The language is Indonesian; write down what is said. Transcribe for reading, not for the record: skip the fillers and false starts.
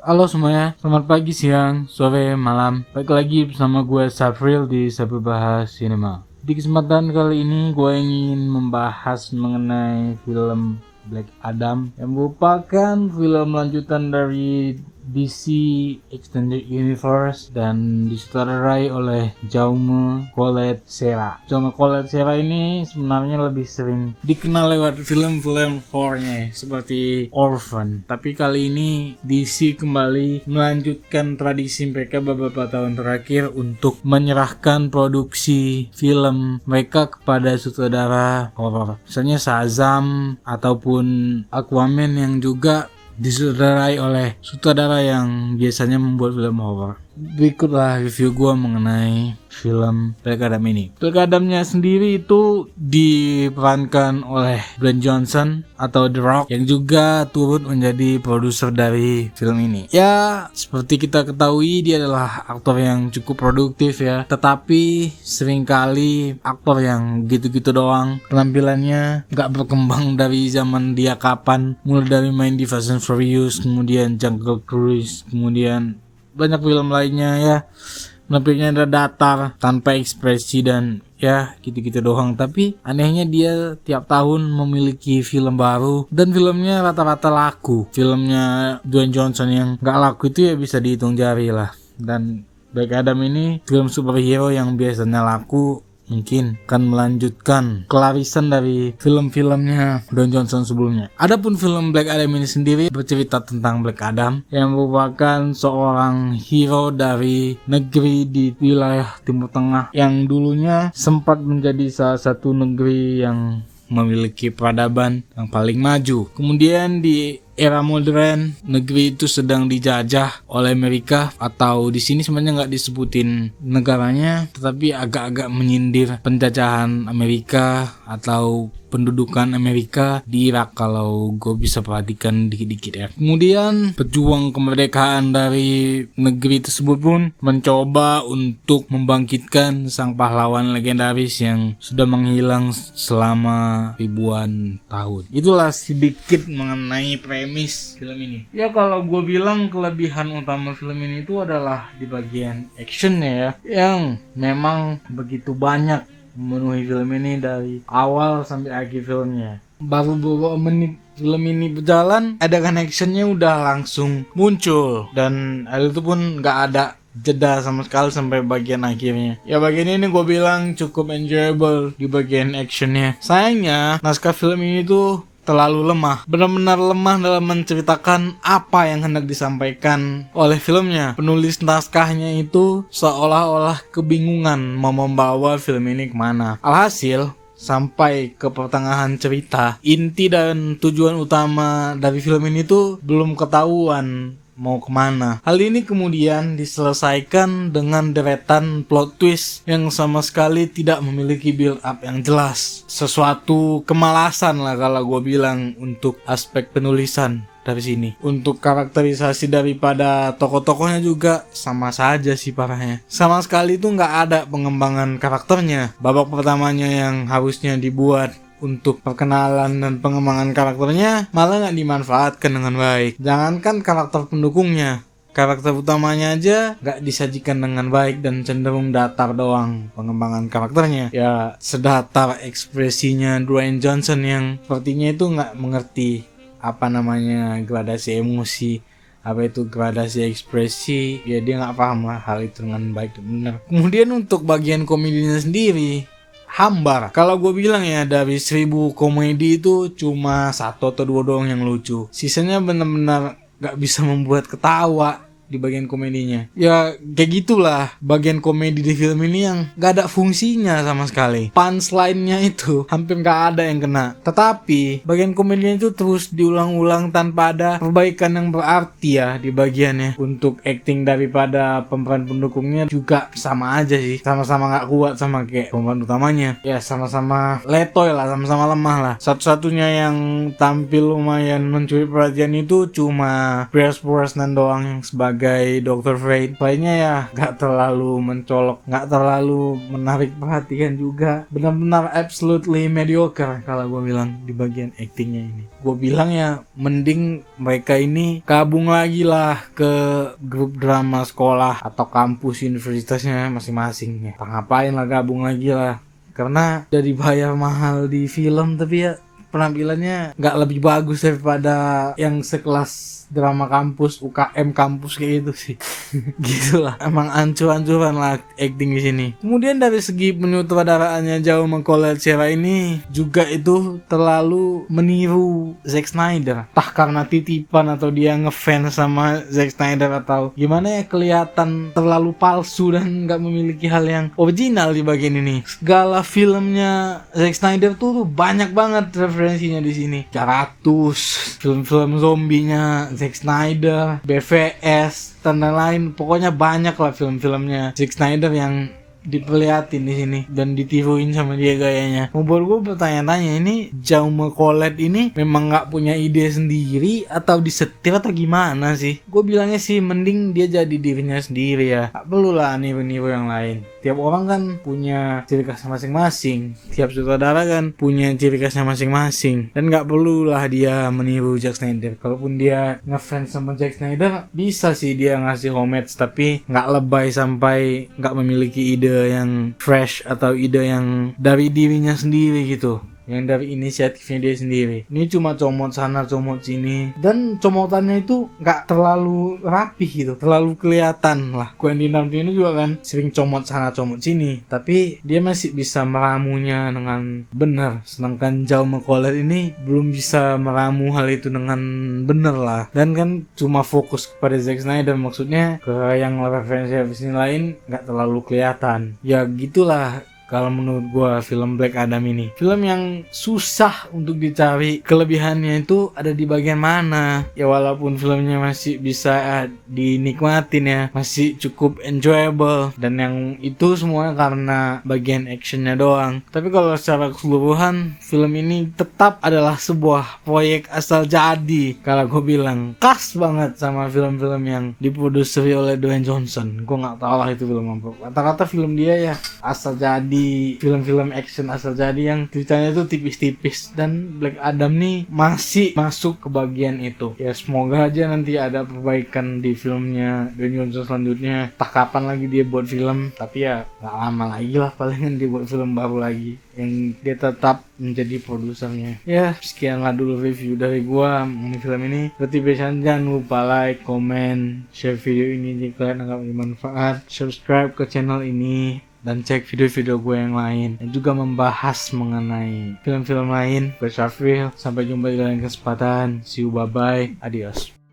Halo semuanya, selamat pagi, siang, sore, malam. Balik lagi bersama gue Safril di Sabar Bahas Cinema. Di kesempatan kali ini gue ingin membahas mengenai film Black Adam yang merupakan film lanjutan dari DC Extended Universe dan disutradarai oleh Jaume Collet-Serra. Jaume Collet-Serra ini sebenarnya lebih sering dikenal lewat film-film horror-nya seperti Orphan. Tapi kali ini DC kembali melanjutkan tradisi mereka beberapa tahun terakhir untuk menyerahkan produksi film mereka kepada sutradara horror. Misalnya Shazam ataupun Aquaman yang juga disutradarai oleh sutradara yang biasanya membuat film horror. Berikutlah review gue mengenai film Black Adam ini. Black Adamnya sendiri itu diperankan oleh Dwayne Johnson atau The Rock yang juga turut menjadi produser dari film ini. Ya, seperti kita ketahui dia adalah aktor yang cukup produktif ya, tetapi seringkali aktor yang gitu-gitu doang. Penampilannya gak berkembang dari zaman dia kapan, mulai dari main di Fast and Furious, kemudian Jungle Cruise, kemudian banyak film lainnya ya. Penampilannya ada datar, tanpa ekspresi dan ya gitu-gitu doang. Tapi anehnya dia tiap tahun memiliki film baru dan filmnya rata-rata laku. Filmnya Dwayne Johnson yang gak laku itu ya bisa dihitung jari lah. Dan Black Adam ini film superhero yang biasanya laku mungkin akan melanjutkan kelarisan dari film-filmnya Dwayne Johnson sebelumnya. Adapun film Black Adam ini sendiri bercerita tentang Black Adam yang merupakan seorang hero dari negeri di wilayah Timur Tengah yang dulunya sempat menjadi salah satu negeri yang memiliki peradaban yang paling maju. Kemudian di era modern, negeri itu sedang dijajah oleh Amerika, atau di sini sebenarnya nggak disebutin negaranya, tetapi agak-agak menyindir penjajahan Amerika atau pendudukan Amerika di Irak kalau gue bisa perhatikan dikit-dikit ya. Kemudian pejuang kemerdekaan dari negeri tersebut pun mencoba untuk membangkitkan sang pahlawan legendaris yang sudah menghilang selama ribuan tahun. Itulah sedikit mengenai premis film ini. Ya kalau gue bilang kelebihan utama film ini itu adalah di bagian actionnya ya, yang memang begitu banyak memenuhi film ini dari awal sampai akhir filmnya. Baru beberapa menit film ini berjalan, adegan actionnya udah langsung muncul dan hal itu pun gak ada jeda sama sekali sampai bagian akhirnya. Ya bagian ini gue bilang cukup enjoyable di bagian actionnya. Sayangnya naskah film ini tuh terlalu lemah, benar-benar lemah dalam menceritakan apa yang hendak disampaikan oleh filmnya. Penulis naskahnya itu seolah-olah kebingungan mau membawa film ini kemana. Alhasil, sampai ke pertengahan cerita, inti dan tujuan utama dari film ini tuh belum ketahuan mau kemana. Hal ini kemudian diselesaikan dengan deretan plot twist yang sama sekali tidak memiliki build up yang jelas. Sesuatu kemalasan lah kalau gue bilang untuk aspek penulisan dari sini. Untuk karakterisasi daripada tokoh-tokohnya juga sama saja sih parahnya. Sama sekali tuh nggak ada pengembangan karakternya. Babak pertamanya yang harusnya dibuat untuk perkenalan dan pengembangan karakternya malah nggak dimanfaatkan dengan baik. Jangankan karakter pendukungnya, karakter utamanya aja nggak disajikan dengan baik dan cenderung datar doang pengembangan karakternya. Ya sedatar ekspresinya Dwayne Johnson yang sepertinya itu nggak mengerti apa namanya gradasi emosi, apa itu gradasi ekspresi. Ya dia nggak paham lah hal itu dengan baik dan benar. Kemudian untuk bagian komedinya sendiri hambar. Kalau gue bilang ya, dari 1000 komedi itu cuma 1 atau 2 doang yang lucu. Sisanya benar-benar gak bisa membuat ketawa di bagian komedinya. Ya kayak gitulah bagian komedi di film ini yang gak ada fungsinya sama sekali. Punchline-nya itu hampir gak ada yang kena. Tetapi bagian komedinya itu terus diulang-ulang tanpa ada perbaikan yang berarti ya di bagiannya. Untuk acting daripada pemeran pendukungnya juga sama aja sih. Sama-sama gak kuat sama kayak pemeran utamanya. Ya sama-sama letoy lah, sama-sama lemah lah. Satu-satunya yang tampil lumayan mencuri perhatian itu cuma Pierce Brosnan doang yang sebagai sebagai Dr. Fate. Lainnya ya gak terlalu mencolok, gak terlalu menarik perhatian juga. Benar-benar absolutely mediocre kalau gue bilang di bagian actingnya ini. Gue bilang ya mending mereka ini gabung lagi lah ke grup drama sekolah atau kampus universitasnya masing-masing ya. Ngapain lah gabung lagi lah. Karena udah dibayar mahal di film tapi ya penampilannya nggak lebih bagus daripada yang sekelas drama kampus, UKM kampus kayak gitu sih. Gitulah, emang ancur-ancuran lah acting di sini. Kemudian dari segi penyutradaraannya Jaume Collet-Serra ini juga itu terlalu meniru Zack Snyder. Entah karena titipan atau dia ngefans sama Zack Snyder atau gimana ya, kelihatan terlalu palsu dan nggak memiliki hal yang original di bagian ini. Segala filmnya Zack Snyder tuh banyak banget referensinya di sini. 100 film-film zombinya Zack Snyder, BVS, dan lain-lain. Pokoknya banyak lah film-filmnya Zack Snyder yang diperlihatin di sini dan ditiruin sama dia gayanya. Membuat gue bertanya-tanya, ini Jaume Collet ini memang nggak punya ide sendiri atau disetir atau gimana sih? Gue bilangnya sih mending dia jadi dirinya sendiri ya. Gak perlu lah niru-niru yang lain. Tiap orang kan punya ciri khasnya masing-masing. Tiap sutradara kan punya ciri khasnya masing-masing. Dan nggak perlu lah dia meniru Zack Snyder. Kalaupun dia ngefans sama Zack Snyder, bisa sih dia ngasih homage tapi nggak lebay sampai nggak memiliki ide yang fresh atau ide yang dari dirinya sendiri gitu, yang dari inisiatifnya dia sendiri. Ini cuma comot sana comot sini dan comotannya itu nggak terlalu rapih gitu, terlalu kelihatan lah. Quentin Tarantino juga kan sering comot sana comot sini, tapi dia masih bisa meramunya dengan benar. Sedangkan Jaume Collet ini belum bisa meramu hal itu dengan benar lah, dan kan cuma fokus kepada Zack Snyder, maksudnya ke yang referensi lain nggak terlalu kelihatan. Ya gitulah kalau menurut gua film Black Adam ini. Film yang susah untuk dicari kelebihannya itu ada di bagian mana. Ya walaupun filmnya masih bisa dinikmatin ya, masih cukup enjoyable, dan yang itu semua karena bagian actionnya doang. Tapi kalau secara keseluruhan film ini tetap adalah sebuah proyek asal jadi. Kalau gue bilang khas banget sama film-film yang diproduksi oleh Dwayne Johnson. Gue nggak tahu lah itu film apa. Rata-rata film dia ya asal jadi, film-film action asal jadi yang ceritanya itu tipis-tipis, dan Black Adam nih masih masuk ke bagian itu. Ya semoga aja nanti ada perbaikan di filmnya Dwayne Johnson selanjutnya. Tak kapan lagi dia buat film, tapi ya gak lama lagi lah palingan dia buat film baru lagi yang dia tetap menjadi produsernya. Ya sekianlah dulu review dari gua mengenai film ini. Seperti biasa jangan lupa like, comment, share video ini jika kalian anggap bermanfaat, subscribe ke channel ini, dan cek video-video gue yang lain dan juga membahas mengenai film-film lain. Gue Syafril, sampai jumpa di lain kesempatan. See you, bye bye, adios.